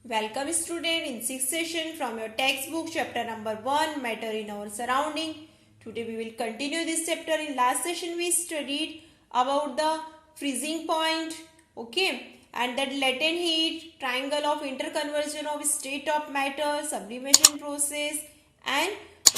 Welcome student in sixth session from your textbook chapter number 1 matter in our surrounding. Today we will continue this chapter. In last session we studied about the freezing point, okay, and that latent heat, triangle of interconversion of state of matter, sublimation process, and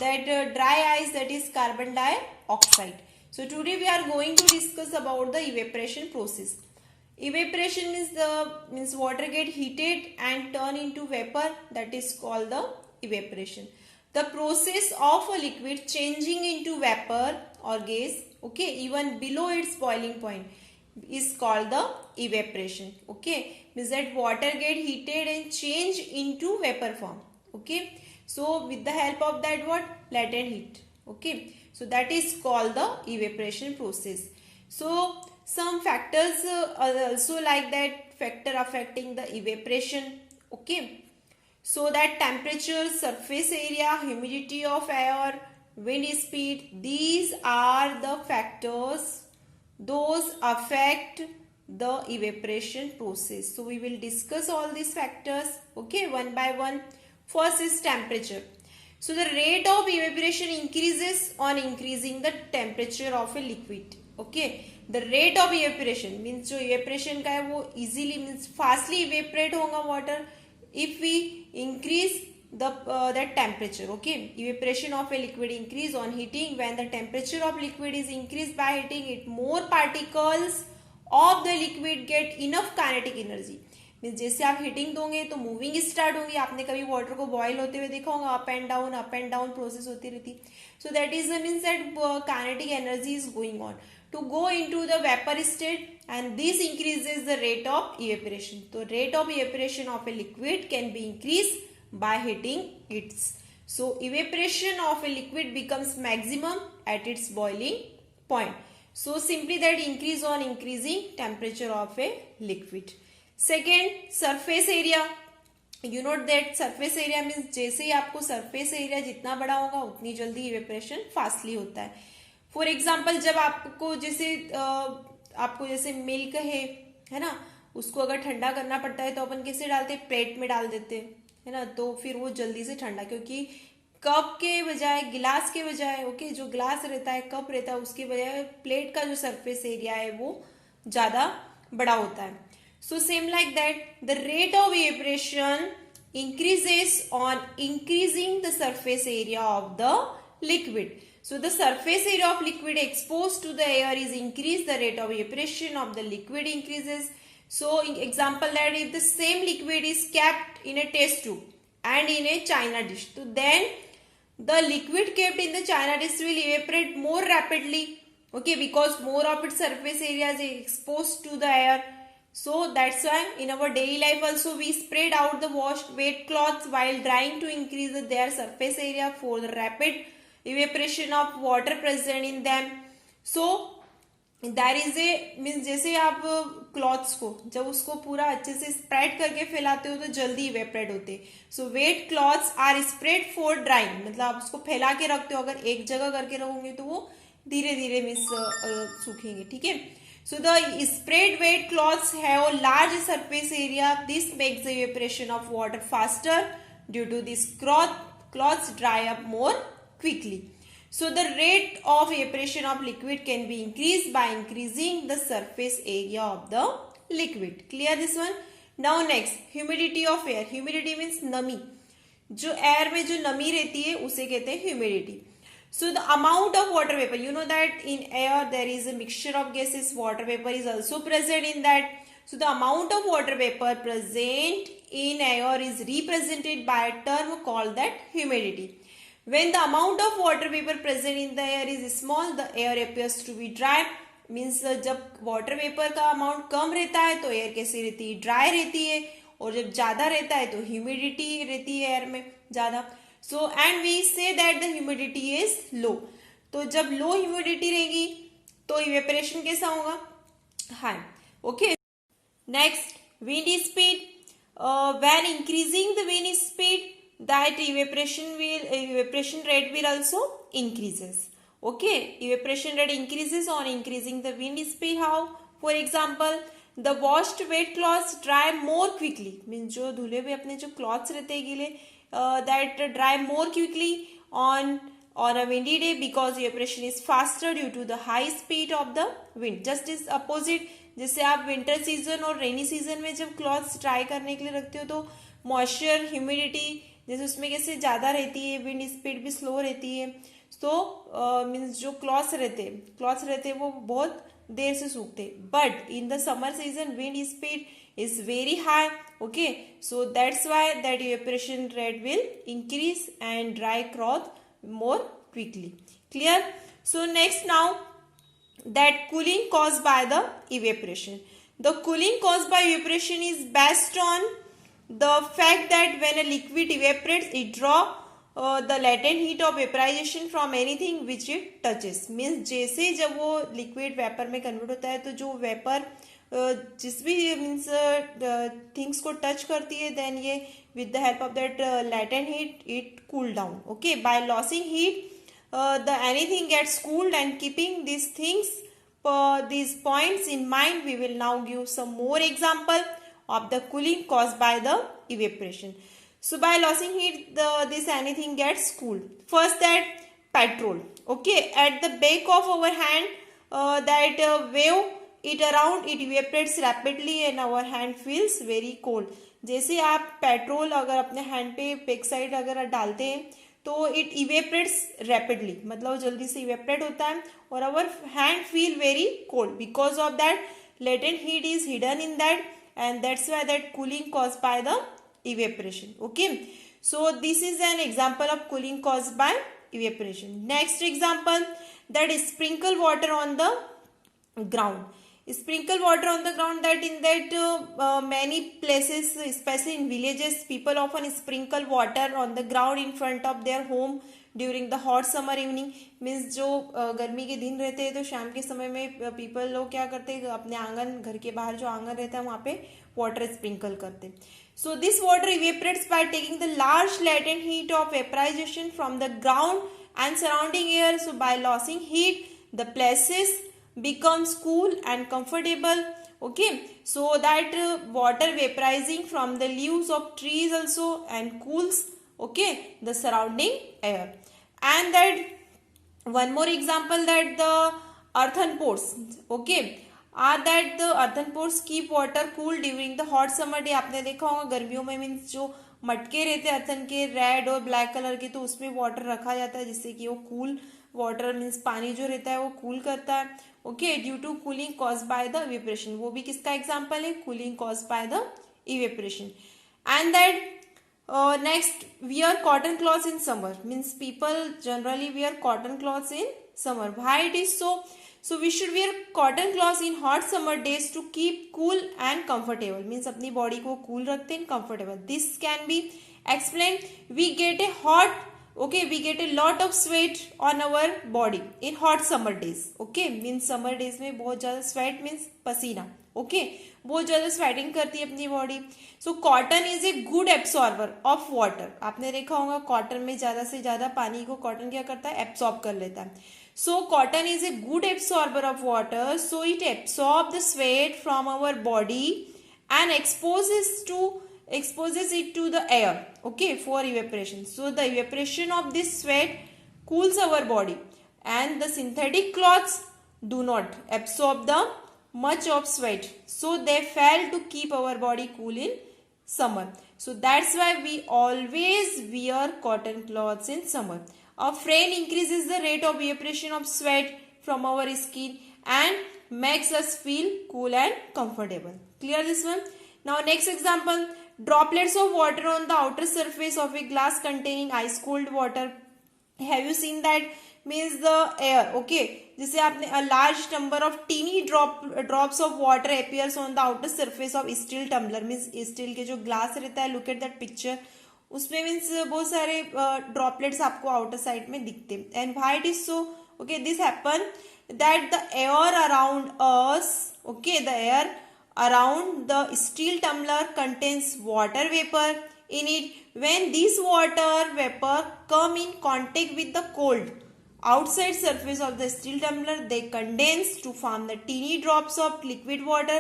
that dry ice, that is carbon dioxide. So today we are going to discuss about the evaporation process. Evaporation means water get heated and turn into vapor, that is called the evaporation. The process of a liquid changing into vapor or gas, okay, even below its boiling point is called the evaporation. Okay, means that water get heated and change into vapor form. Okay, so with the help of that what? Latent heat. Okay, so that is called the evaporation process. So some factors are also like that factor affecting the evaporation. Okay, so that temperature, surface area, humidity of air, wind speed, these are the factors, those affect the evaporation process. So we will discuss all these factors, okay, one by one. First is temperature. So the rate of evaporation increases on increasing the temperature of a liquid. Okay, the rate of evaporation means जो evaporation का है वो easily means fastly evaporate होगा water if we increase the that temperature. Okay, evaporation of a liquid increase on heating. When the temperature of liquid is increased by heating it, more particles of the liquid get enough kinetic energy. Means जैसे आप heating दोगे तो moving start होगी. आपने कभी water को boil होते हुए देखा होगा, अप एंड डाउन प्रोसेस होती रहती. So that is means that kinetic energy is going on to go into the vapour state and this increases the rate of evaporation. तो rate of evaporation of a liquid can be increase by heating its. So evaporation of a liquid becomes maximum at its boiling point. So simply that increase on increasing temperature of a liquid. Second, surface area. You know that surface area means जैसे ही आपको surface area जितना बड़ा होगा उतनी जल्दी evaporation fastly होता है. For example, जब आपको जैसे मिल्क है ना, उसको अगर ठंडा करना पड़ता है तो अपन कैसे डालते हैं? प्लेट में डाल देते हैं, है ना, तो फिर वो जल्दी से ठंडा, क्योंकि कप के बजाय, गिलास के बजाय, ओके, जो ग्लास रहता है, कप रहता है, उसके बजाय प्लेट का जो सरफेस एरिया है वो ज्यादा बड़ा होता है. So same like that the rate of evaporation increases on increasing the surface area of the liquid. So the surface area of liquid exposed to the air is increased, the rate of evaporation of the liquid increases. So example that if the same liquid is kept in a test tube and in a china dish, so then the liquid kept in the china dish will evaporate more rapidly, okay, because more of its surface area is exposed to the air. So that's why in our daily life also we spread out the washed wet cloths while drying to increase their surface area for the rapid evaporation of water present in them. So that is a means जैसे आप clothes को जब उसको पूरा अच्छे से spread करके फैलाते हो तो जल्दी इवेपरेट होते. So wet clothes are spread for drying, मतलब आप उसको फैला के रखते हो, अगर एक जगह करके रहोगे तो वो धीरे धीरे मीन्स सूखेंगे. ठीक है. So the spread wet clothes have large surface area. This makes the evaporation of water faster. Due to this clothes dry up more quickly. So the rate of evaporation of liquid can be increased by increasing the surface area of the liquid. Clear this one? Now next, humidity of air. Humidity means नमी. जो air में जो नमी रहती है उसे कहते हैं humidity. So the amount of water vapor. You know that in air there is a mixture of gases. Water vapor is also present in that. So the amount of water vapor present in air is represented by a term called that humidity. When the amount of water vapor present in the air is small, the air appears to be dry. Means जब water vapor का amount कम रहता है तो air कैसी रहती है? Dry रहती है. और जब ज्यादा रहता है तो humidity रहती है air में ज्यादा. So and we say that the humidity is low. तो जब low humidity रहेगी तो evaporation कैसा होगा? High. Okay. Next, wind speed. When increasing the wind speed, that evaporation rate will also increases. Okay, evaporation rate increases on increasing the wind speed. How? For example, the washed wet clothes dry more quickly, means जो धुले हुए अपने जो clothes रहते हैं गीले, that dry more quickly on a windy day because evaporation is faster due to the high speed of the wind. Just is opposite, जैसे आप विंटर सीजन और रेनी सीजन में जब क्लॉथ्स ड्राई करने के लिए रखते हो तो मॉइस्चर, ह्यूमिडिटी जैसे उसमें कैसे ज़्यादा रहती है, विंड स्पीड भी स्लो रहती है, तो मीन्स जो क्लॉथ्स रहते वो बहुत देर से सूखते. But in the summer season wind speed is very high. Okay, so that's why that evaporation rate will increase and dry cloth more quickly. Clear? So next now, that cooling caused by the evaporation. The cooling caused by evaporation is based on the fact that when a liquid evaporates, it draw the latent heat of vaporization from anything which it touches. Means जैसे जब वो liquid vapor में convert होता है तो जो vapor जिस भी मीन्स थिंग्स को टच करती है, देन ये with the help of that latent heat it cool down. Okay, by losing heat the anything gets cooled and keeping this things these points in mind, we will now give some more example of the cooling caused by the evaporation. So by losing heat, this anything gets cooled. First, that petrol. Okay, at the back of our hand, that wave it around, it evaporates rapidly and our hand feels very cold. जैसे आप petrol अगर अपने hand पे back side अगर डालते हैं तो it इवेपरेट्स rapidly, मतलब जल्दी से इवेपरेट होता है और our hand feel very cold because of that latent heat is hidden in that and that's why that cooling caused by the evaporation. Okay, so this is an example of cooling caused by evaporation. Next example, that is sprinkle water on the ground. Sprinkle water on the ground, that in that many places, especially in villages, people often sprinkle water on the ground in front of their home during the hot summer evening. Means जो गर्मी के दिन रहते हैं तो शाम के समय में पीपल लोग क्या करते हैं, अपने आंगन, घर के बाहर जो आंगन रहता है वहाँ पे वाटर स्प्रिंकल करते. So this water evaporates by taking the large latent heat of vaporization from the ground and surrounding air. So by losing heat, the places becomes cool and comfortable. Okay, so that water vaporizing from the leaves of trees also and cools, okay, the surrounding air. And that one more example, that the earthen pots, okay, are that the earthen pots keep water cool during the hot summer day. आपने देखा होगा गर्मियों में means जो मटके रहते हैं earthen के रेड और ब्लैक कलर के, तो उसमें वाटर रखा जाता है जिससे कि वो कूल वाटर मीन्स पानी जो रहता है वो कूल करता है. Okay, due to cooling cause by the evaporation. वो भी किसका एग्जाम्पल है, cooling cause by the evaporation. And that next, wear cotton cloths in summer. Means people generally wear cotton cloths in summer. Why it is so? So we should wear cotton cloths in hot summer days to keep cool and comfortable. Means अपनी body को cool रखते हैं, comfortable. This can be explained. We get a hot, okay, we get a lot of sweat on our body in hot summer days. Okay, means summer days में बहुत ज़्यादा sweat means पसीना. Okay, बहुत ज़्यादा sweating करती है अपनी body. So cotton is a good absorber of water. आपने देखा होगा कॉटन में ज़्यादा से ज़्यादा पानी को कॉटन क्या करता है, एब्सॉर्ब कर लेता है. So cotton is a good absorber of water, so it absorb the sweat from our body and exposes it to the air, okay, for evaporation. So the evaporation of this sweat cools our body, and the synthetic cloths do not absorb the much of sweat, so they fail to keep our body cool in summer. So that's why we always wear cotton cloths in summer. A fan increases the rate of evaporation of sweat from our skin and makes us feel cool and comfortable. Clear this one? Now next example, droplets of water on the outer surface of a glass containing ice cold water. Have you seen that? Means the air, okay, जिसे आपने a large number of teeny drops of water appears on the outer surface of steel tumbler. means steel के जो glass रहता है, look at that picture, उसमें means बहुत सारे droplets आपको outer side में दिखते हैं. And why it is so? Okay, this happen that the air around us, okay, the air around the steel tumbler contains water vapor in it. When this water vapor come in contact with the cold outside surface of the steel tumbler, they condense to form the teeny drops of liquid water.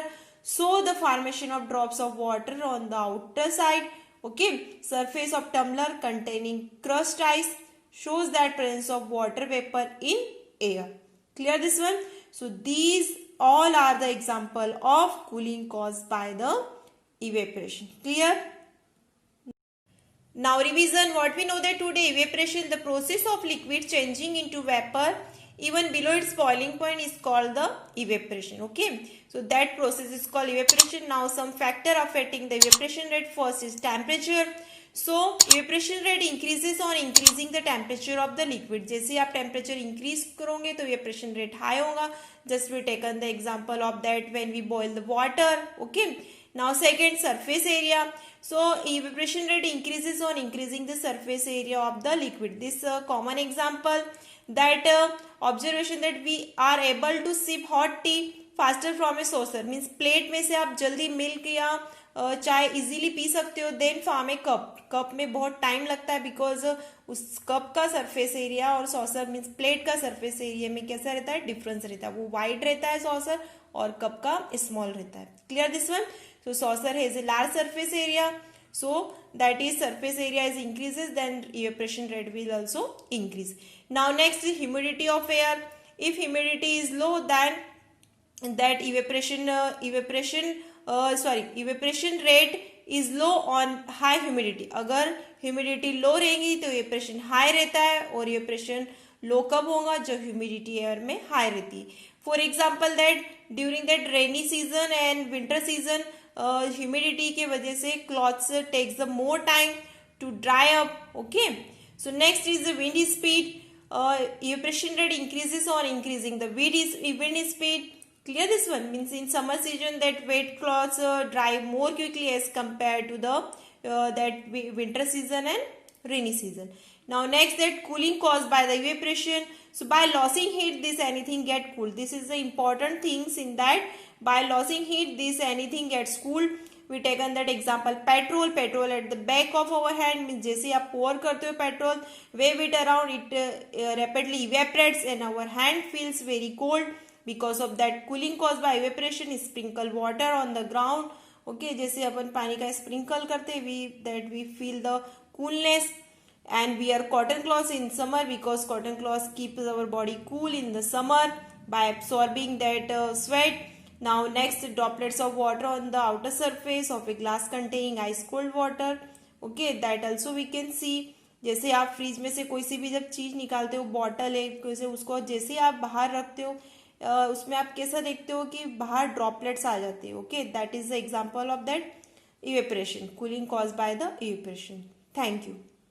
show the formation of drops of water on the outer side. Okay, surface of tumbler containing crushed ice shows that presence of water vapor in air. Clear this one? So these all are the example of cooling caused by the evaporation. Clear? Now revision what we know that today evaporation, the process of liquid changing into vapor even below its boiling point is called the evaporation. Okay, so that process is called evaporation. Now some factor affecting the evaporation rate. First is temperature. So evaporation rate increases on increasing the temperature of the liquid. जैसे आप temperature increase करोगे तो evaporation rate high होगा. Just we taken the example of that when we boil the water. Okay. Now second, surface area. So evaporation rate increases on increasing the surface area of the liquid. This common example, that observation that we are able to sip hot tea faster from a saucer, means plate में से आप जल्दी milk या चाय easily पी सकते हो then from a cup. Cup में बहुत टाइम लगता है बिकॉज उस कप का सरफेस एरिया और सॉसर मीन्स प्लेट का सरफेस एरिया में कैसा रहता है, डिफरेंस रहता है. वो वाइड रहता है सॉसर और कप का स्मॉल रहता है. Clear this one? So saucer has a large surface area, so that is surface area is increases, then evaporation rate will also increase. Now next is humidity of air. If humidity is low, then that evaporation rate is low on high humidity. अगर humidity low रहेगी तो evaporation high रहता है, और evaporation low कब होगा, जब humidity air में high रहती है. For example that during that rainy season and winter season, humidity के वजह से clothes takes the more time to dry up. Okay, so next is the wind speed. evaporation rate increases on increasing the wind speed. Clear this one? Means in summer season that wet cloths dry more quickly as compared to the that winter season and rainy season. Now next, that cooling caused by the evaporation. So by losing heat, this anything get cooled. This is the important things in that. By losing heat, this anything gets cooled. We taken that example petrol at the back of our hand, means जैसे आप pour करते हो petrol, wave it around, it rapidly evaporates and our hand feels very cold because of that cooling caused by evaporation. Sprinkle water on the ground. Okay, जैसे अपन पानी का sprinkle करते we feel the coolness. And wear cotton cloths in summer because cotton cloths keeps our body cool in the summer by absorbing that sweat. Now next, droplets of water on the outer surface of a glass containing ice cold water. Okay, that also we can see. जैसे आप fridge में से कोई सी भी जब चीज निकालते हो, बॉटल है कैसे, उसको जैसे आप बाहर रखते हो उसमें आप कैसा देखते हो कि बाहर ड्रॉपलेट्स आ जाते हैं. Okay, that is the example of that evaporation, cooling caused by the evaporation. Thank you.